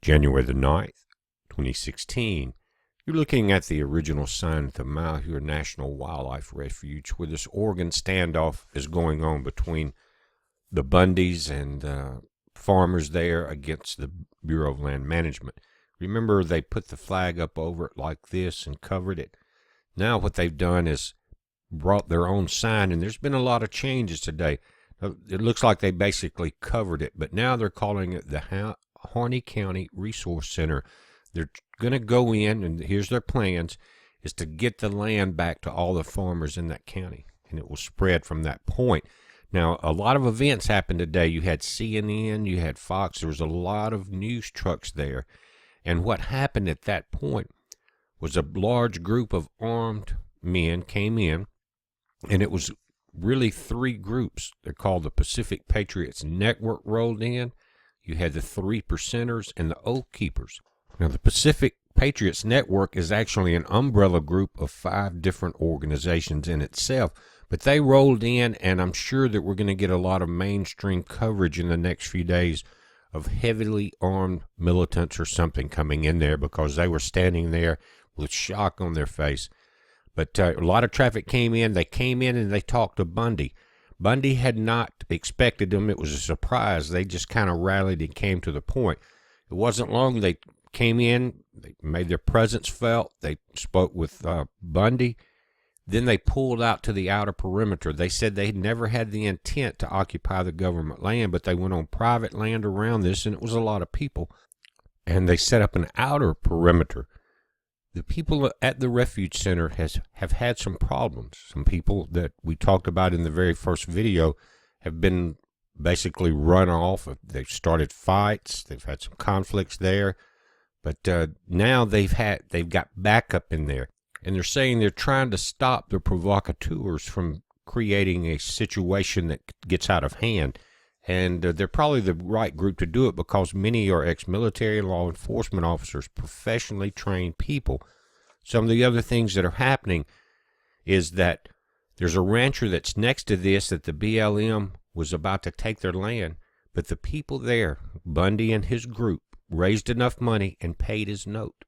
January the 9th, 2016. You're looking at the original sign at the Malheur Wildlife Refuge, where this Oregon standoff is going on between the Bundys and farmers there against the Bureau of Land Management. Remember, they put the flag up over it like this and covered it. Now what they've done is brought their own sign, and there's been a lot of changes today. It looks like they basically covered it, but now they're calling it the Harney County Resource Center. They're going to go in, and here's their plans, is to get the land back to all the farmers in that county, and it will spread from that point. Now, a lot of events happened today. You had CNN, you had Fox, there was a lot of news trucks there, and what happened at that point was a large group of armed men came in, and it was really three groups. They're called the Pacific Patriots Network rolled in. You had the 3 Percenters and the Oath Keepers. Now, the Pacific Patriots Network is actually an umbrella group of 5 different organizations in itself, but they rolled in, and I'm sure that we're going to get a lot of mainstream coverage in the next few days of heavily armed militants or something coming in there, because they were standing there with shock on their face. But a lot of traffic came in. They came in and they talked to Bundy. Bundy had not expected them. It was a surprise. They just kind of rallied and came to the point. It wasn't long. They came in. They made their presence felt. They spoke with Bundy. Then they pulled out to the outer perimeter. They said they had never had the intent to occupy the government land, but they went on private land around this, and it was a lot of people. And they set up an outer perimeter. The people at the refuge center have had some problems. Some people that we talked about in the very first video have been basically run off. They've started fights. They've had some conflicts there. But now they've got backup in there. And they're saying they're trying to stop the provocateurs from creating a situation that gets out of hand. And they're probably the right group to do it, because many are ex-military and law enforcement officers, professionally trained people. Some of the other things that are happening is that there's a rancher that's next to this that the BLM was about to take their land, but the people there, Bundy and his group, raised enough money and paid his note.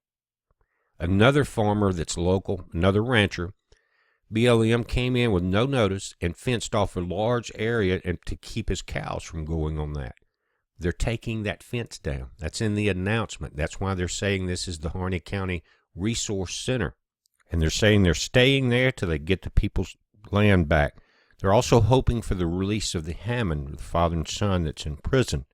Another farmer that's local, another rancher, BLM came in with no notice and fenced off a large area to keep his cows from going on that. They're taking that fence down. That's in the announcement. That's why they're saying this is the Harney County Resource Center. And they're saying they're staying there till they get the people's land back. They're also hoping for the release of the Hammond, the father and son that's in prison.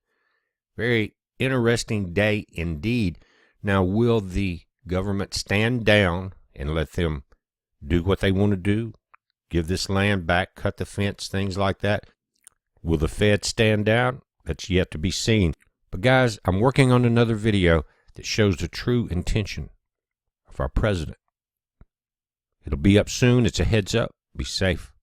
Very interesting day indeed. Now, will the government stand down and let them do what they want to do, give this land back, cut the fence, things like that? Will the Fed stand down? That's yet to be seen. But guys, I'm working on another video that shows the true intention of our president. It'll be up soon. It's a heads up. Be safe.